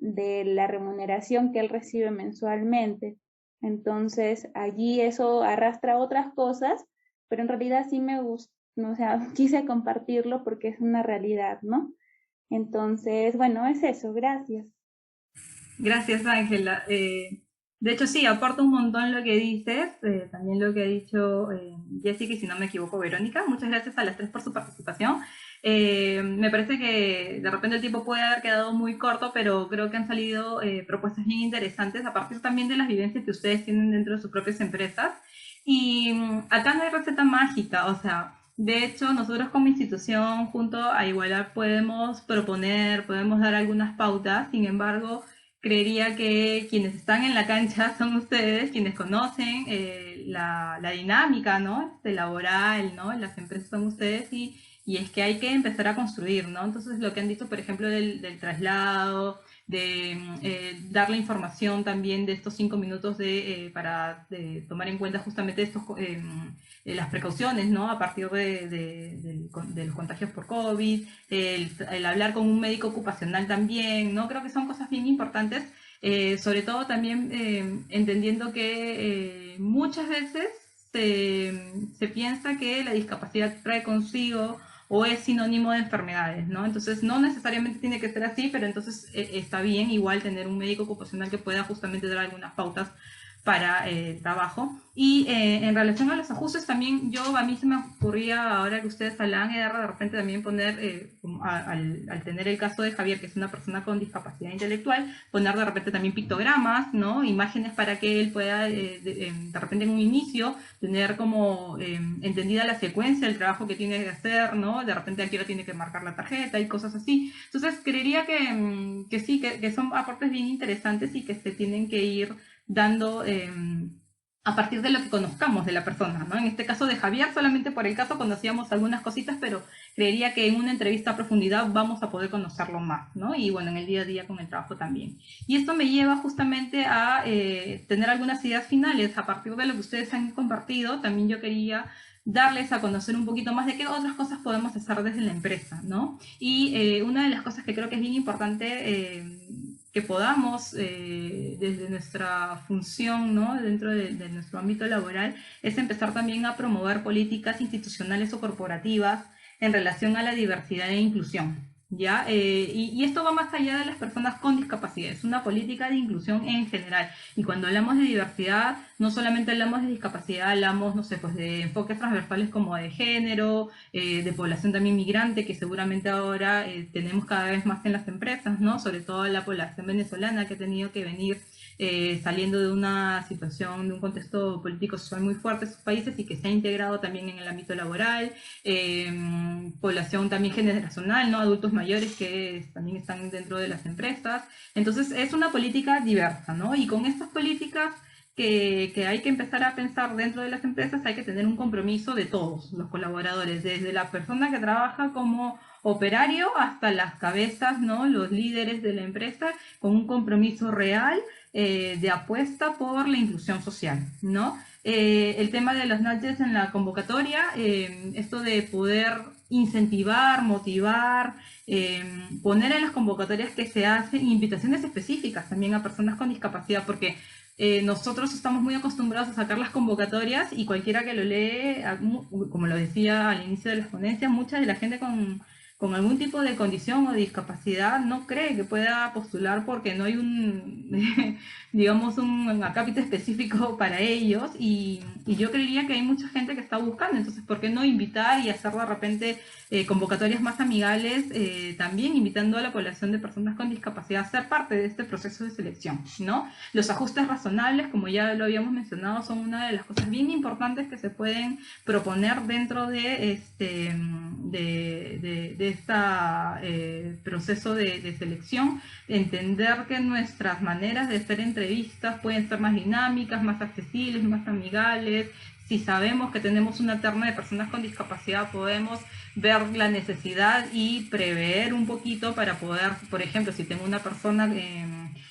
la remuneración que él recibe mensualmente. Entonces, allí eso arrastra otras cosas, pero en realidad sí me gusta, o sea, quise compartirlo porque es una realidad, ¿no? Entonces, bueno, es eso, gracias. Gracias, Ángela. De hecho, sí, aporta un montón lo que dices, también lo que ha dicho Jessica y si no me equivoco, Verónica. Muchas gracias a las tres por su participación. Me parece que de repente el tiempo puede haber quedado muy corto, pero creo que han salido propuestas bien interesantes a partir también de las vivencias que ustedes tienen dentro de sus propias empresas. Y acá no hay receta mágica, o sea, de hecho nosotros como institución junto a Igualar podemos proponer, podemos dar algunas pautas, sin embargo, creería que quienes están en la cancha son ustedes, quienes conocen la dinámica, ¿no? Laboral, ¿no? Las empresas son ustedes y es que hay que empezar a construir, ¿no? Entonces lo que han dicho, por ejemplo, del traslado, de dar la información también de estos 5 minutos para tomar en cuenta justamente estos, las precauciones, ¿no? A partir de los contagios por COVID, el hablar con un médico ocupacional también, ¿no? Creo que son cosas bien importantes, sobre todo también entendiendo que muchas veces se piensa que la discapacidad trae consigo o es sinónimo de enfermedades, ¿no? Entonces no necesariamente tiene que ser así, pero entonces está bien igual tener un médico ocupacional que pueda justamente dar algunas pautas para el trabajo. Y en relación a los ajustes también, a mí se me ocurría, ahora que ustedes hablan, de repente también poner, al tener el caso de Javier, que es una persona con discapacidad intelectual, poner de repente también pictogramas, ¿no? Imágenes para que él pueda, de repente en un inicio, tener como entendida la secuencia del trabajo que tiene que hacer, ¿no? De repente aquí lo tiene que marcar la tarjeta y cosas así. Entonces, creería que sí, que son aportes bien interesantes y que se tienen que ir dando a partir de lo que conozcamos de la persona, ¿no? En este caso de Javier, solamente por el caso conocíamos algunas cositas, pero creería que en una entrevista a profundidad vamos a poder conocerlo más, ¿no? Y bueno, en el día a día con el trabajo también. Y esto me lleva justamente a tener algunas ideas finales. A partir de lo que ustedes han compartido, también yo quería darles a conocer un poquito más de qué otras cosas podemos hacer desde la empresa, ¿no? Y una de las cosas que creo que es bien importante que podamos, desde nuestra función, ¿no? Dentro de nuestro ámbito laboral, es empezar también a promover políticas institucionales o corporativas en relación a la diversidad e inclusión, ¿ya? Y esto va más allá de las personas con discapacidad, es una política de inclusión en general. Y cuando hablamos de diversidad, no solamente hablamos de discapacidad, hablamos, no sé, pues de enfoques transversales como de género, de población también migrante, que seguramente ahora tenemos cada vez más en las empresas, ¿no? Sobre todo la población venezolana que ha tenido que venir saliendo de una situación, de un contexto político social muy fuerte en sus países y que se ha integrado también en el ámbito laboral, población también generacional, ¿no? Adultos mayores que también están dentro de las empresas. Entonces es una política diversa, ¿no? Y con estas políticas que hay que empezar a pensar dentro de las empresas, hay que tener un compromiso de todos los colaboradores, desde la persona que trabaja como operario hasta las cabezas, ¿no? Los líderes de la empresa, con un compromiso real de apuesta por la inclusión social, ¿no? El tema de los nudges en la convocatoria, esto de poder incentivar, motivar, poner en las convocatorias que se hacen invitaciones específicas también a personas con discapacidad, porque nosotros estamos muy acostumbrados a sacar las convocatorias y cualquiera que lo lee, como lo decía al inicio de las ponencias, mucha de la gente con algún tipo de condición o discapacidad no cree que pueda postular porque no hay digamos, un acápite específico para ellos y yo creería que hay mucha gente que está buscando, entonces, ¿por qué no invitar y hacer de repente convocatorias más amigables, también invitando a la población de personas con discapacidad a ser parte de este proceso de selección, ¿no? Los ajustes razonables, como ya lo habíamos mencionado, son una de las cosas bien importantes que se pueden proponer dentro de este proceso de selección. Entender que nuestras maneras de hacer entrevistas pueden ser más dinámicas, más accesibles, más amigables. Si sabemos que tenemos una terna de personas con discapacidad, podemos ver la necesidad y prever un poquito para poder, por ejemplo, si tengo una persona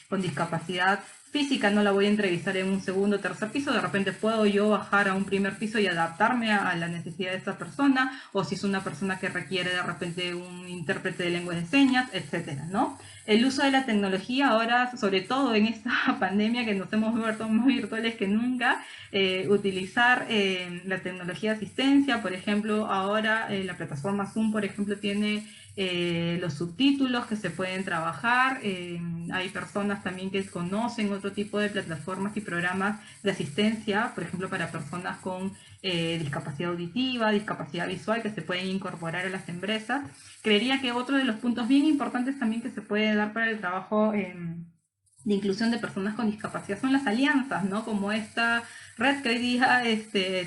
con discapacidad física, no la voy a entrevistar en un segundo o tercer piso, de repente puedo yo bajar a un primer piso y adaptarme a la necesidad de esa persona, o si es una persona que requiere de repente un intérprete de lengua de señas, etcétera, ¿no? El uso de la tecnología ahora, sobre todo en esta pandemia que nos hemos vuelto más virtuales que nunca, utilizar la tecnología de asistencia, por ejemplo, ahora la plataforma Zoom, por ejemplo, tiene los subtítulos que se pueden trabajar, hay personas también que conocen otro tipo de plataformas y programas de asistencia, por ejemplo, para personas con discapacidad auditiva, discapacidad visual, que se pueden incorporar a las empresas. Creería que otro de los puntos bien importantes también que se puede dar para el trabajo de inclusión de personas con discapacidad son las alianzas, ¿no? Como esta red que hoy día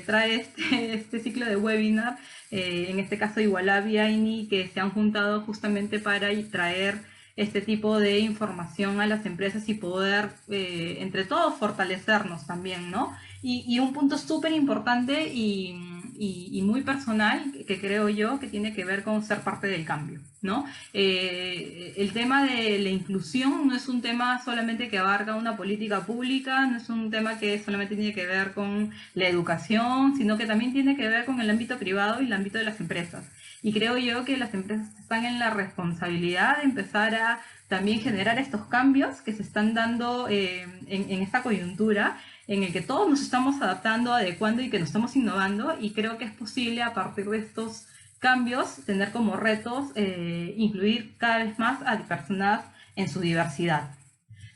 trae este ciclo de webinar, en este caso Igualab y AINI, que se han juntado justamente para traer este tipo de información a las empresas y poder entre todos fortalecernos también, ¿no? Y un punto súper importante y muy personal, que creo yo que tiene que ver con ser parte del cambio, ¿no? El tema de la inclusión no es un tema solamente que abarca una política pública, no es un tema que solamente tiene que ver con la educación, sino que también tiene que ver con el ámbito privado y el ámbito de las empresas. Y creo yo que las empresas están en la responsabilidad de empezar a también generar estos cambios que se están dando en esta coyuntura, en el que todos nos estamos adaptando, adecuando y que nos estamos innovando, y creo que es posible a partir de estos cambios tener como retos incluir cada vez más a personas en su diversidad,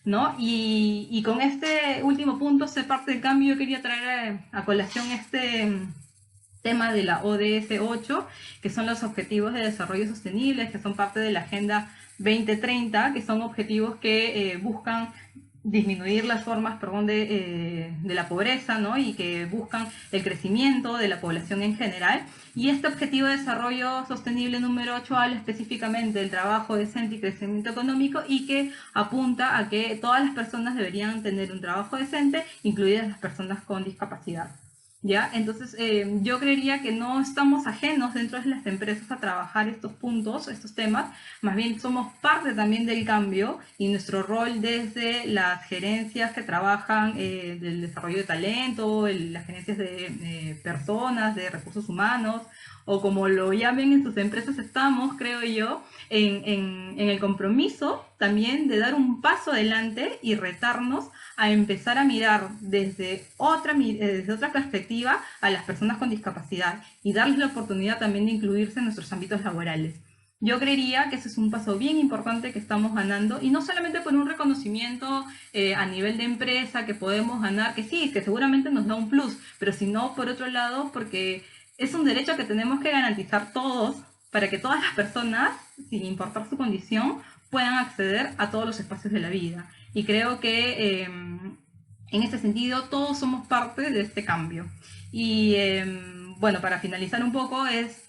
¿no? Y con este último punto, ser parte del cambio, yo quería traer a colación este tema de la ODS 8, que son los Objetivos de Desarrollo Sostenible, que son parte de la Agenda 2030, que son objetivos que buscan disminuir las formas, de la pobreza, ¿no? Y que buscan el crecimiento de la población en general. Y este Objetivo de Desarrollo Sostenible número 8 habla específicamente del trabajo decente y crecimiento económico, y que apunta a que todas las personas deberían tener un trabajo decente, incluidas las personas con discapacidad. ¿Ya? Entonces, yo creería que no estamos ajenos dentro de las empresas a trabajar estos puntos, estos temas, más bien somos parte también del cambio, y nuestro rol desde las gerencias que trabajan del desarrollo de talento, las gerencias de personas, de recursos humanos, o como lo llamen en sus empresas, estamos, creo yo, en el compromiso también de dar un paso adelante y retarnos a empezar a mirar desde otra perspectiva a las personas con discapacidad y darles la oportunidad también de incluirse en nuestros ámbitos laborales. Yo creería que ese es un paso bien importante que estamos ganando, y no solamente por un reconocimiento a nivel de empresa que podemos ganar, que sí, que seguramente nos da un plus, pero sino por otro lado porque es un derecho que tenemos que garantizar todos, para que todas las personas, sin importar su condición, puedan acceder a todos los espacios de la vida. Y creo que en este sentido todos somos parte de este cambio. Y bueno, para finalizar un poco es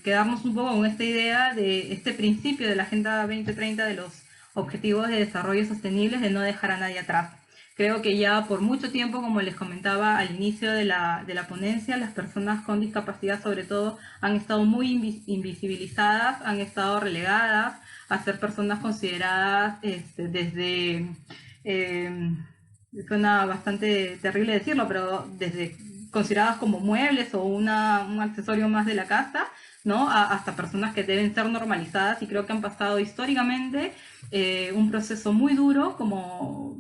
quedarnos un poco con esta idea de este principio de la Agenda 2030 de los Objetivos de Desarrollo Sostenibles, de no dejar a nadie atrás. Creo que ya por mucho tiempo, como les comentaba al inicio de la ponencia, las personas con discapacidad sobre todo han estado muy invisibilizadas, han estado relegadas a ser personas consideradas desde, suena bastante terrible decirlo, pero desde consideradas como muebles o un accesorio más de la casa, ¿no? Hasta personas que deben ser normalizadas, y creo que han pasado históricamente un proceso muy duro como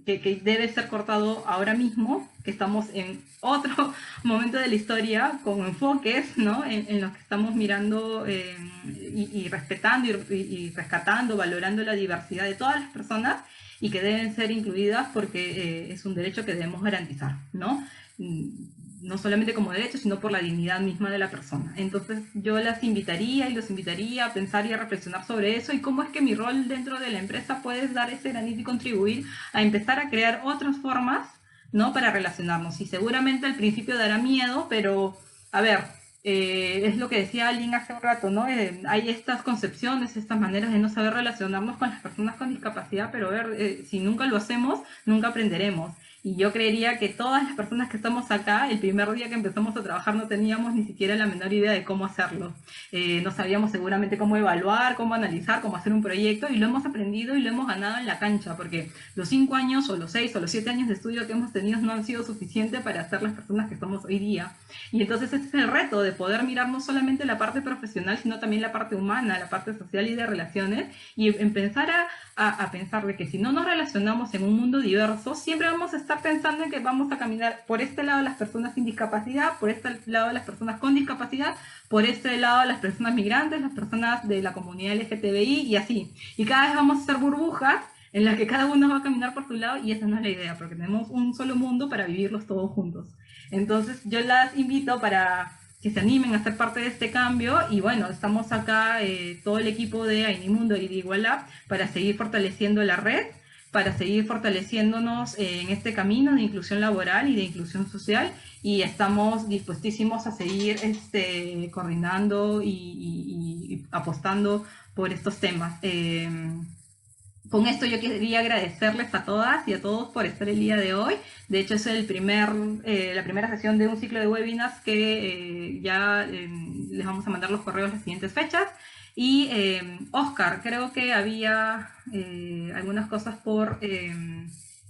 que debe ser cortado ahora mismo, que estamos en otro momento de la historia con enfoques, ¿no? en los que estamos mirando y respetando y rescatando, valorando la diversidad de todas las personas, y que deben ser incluidas porque es un derecho que debemos garantizar, ¿no? No solamente como derecho, sino por la dignidad misma de la persona. Entonces yo las invitaría y los invitaría a pensar y a reflexionar sobre eso, y cómo es que mi rol dentro de la empresa puede dar ese granito y contribuir a empezar a crear otras formas, ¿no? Para relacionarnos. Y seguramente al principio dará miedo, pero a ver, es lo que decía Aline hace un rato, ¿no? Hay estas concepciones, estas maneras de no saber relacionarnos con las personas con discapacidad, pero a ver, si nunca lo hacemos, nunca aprenderemos. Y yo creería que todas las personas que estamos acá, el primer día que empezamos a trabajar no teníamos ni siquiera la menor idea de cómo hacerlo. No sabíamos seguramente cómo evaluar, cómo analizar, cómo hacer un proyecto, y lo hemos aprendido y lo hemos ganado en la cancha, porque los 5 años o los 6 o los 7 años de estudio que hemos tenido no han sido suficientes para ser las personas que somos hoy día. Y entonces ese es el reto, de poder mirar no solamente la parte profesional, sino también la parte humana, la parte social y de relaciones, y empezar a pensar de que si no nos relacionamos en un mundo diverso, siempre vamos a estar pensando en que vamos a caminar por este lado las personas sin discapacidad, por este lado las personas con discapacidad, por este lado las personas migrantes, las personas de la comunidad LGTBI, y así. Y cada vez vamos a hacer burbujas en las que cada uno va a caminar por su lado, y esa no es la idea, porque tenemos un solo mundo para vivirlos todos juntos. Entonces yo las invito para que se animen a ser parte de este cambio, y bueno, estamos acá todo el equipo de Ainimundo y de Igualab para seguir fortaleciendo la red, para seguir fortaleciéndonos en este camino de inclusión laboral y de inclusión social, y estamos dispuestísimos a seguir coordinando y apostando por estos temas. Con esto yo quería agradecerles a todas y a todos por estar el día de hoy. De hecho, es la primera sesión de un ciclo de webinars que ya les vamos a mandar los correos las siguientes fechas. Y Oscar, creo que había algunas cosas por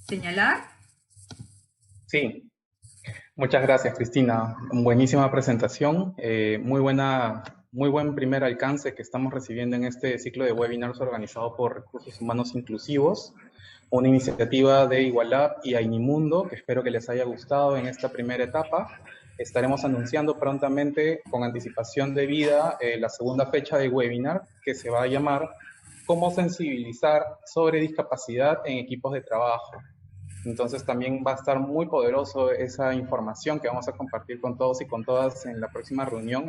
señalar. Sí, muchas gracias, Cristina. Buenísima presentación, muy buen primer alcance que estamos recibiendo en este ciclo de webinars organizado por Recursos Humanos Inclusivos, una iniciativa de Igualab y Ainimundo, que espero que les haya gustado en esta primera etapa. Estaremos anunciando prontamente, con anticipación debida, la segunda fecha de webinar, que se va a llamar ¿Cómo sensibilizar sobre discapacidad en equipos de trabajo? Entonces también va a estar muy poderoso esa información que vamos a compartir con todos y con todas en la próxima reunión.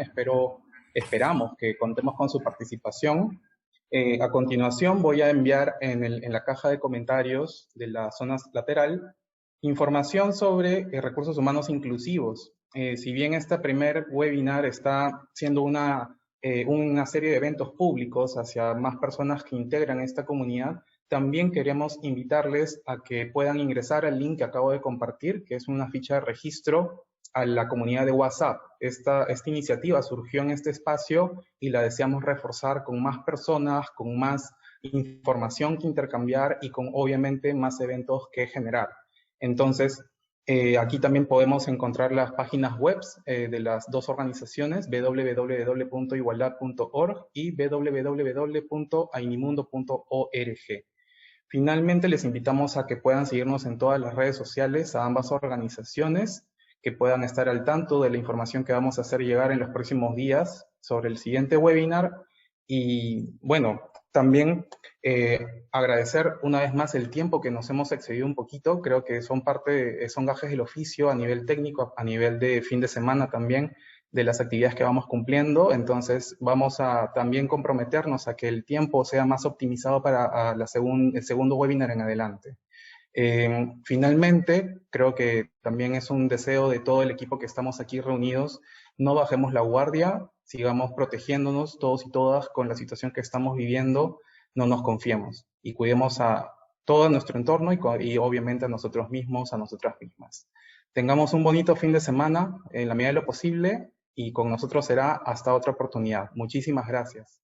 Esperamos que contemos con su participación. A continuación voy a enviar en la caja de comentarios de la zona lateral información sobre recursos humanos inclusivos. Si bien este primer webinar está siendo una serie de eventos públicos hacia más personas que integran esta comunidad, también queremos invitarles a que puedan ingresar al link que acabo de compartir, que es una ficha de registro a la comunidad de WhatsApp. Esta iniciativa surgió en este espacio y la deseamos reforzar con más personas, con más información que intercambiar y con obviamente más eventos que generar. Entonces, aquí también podemos encontrar las páginas web de las dos organizaciones, www.igualab.org y www.ainimundo.org. Finalmente, les invitamos a que puedan seguirnos en todas las redes sociales a ambas organizaciones, que puedan estar al tanto de la información que vamos a hacer llegar en los próximos días sobre el siguiente webinar. Y bueno, también agradecer una vez más el tiempo que nos hemos excedido un poquito. Creo que son gajes del oficio a nivel técnico, a nivel de fin de semana también, de las actividades que vamos cumpliendo, entonces vamos a también comprometernos a que el tiempo sea más optimizado para el segundo webinar en adelante. Finalmente, creo que también es un deseo de todo el equipo que estamos aquí reunidos, no bajemos la guardia, sigamos protegiéndonos todos y todas con la situación que estamos viviendo, no nos confiemos y cuidemos a todo nuestro entorno y obviamente a nosotros mismos, a nosotras mismas. Tengamos un bonito fin de semana en la medida de lo posible y con nosotros será hasta otra oportunidad. Muchísimas gracias.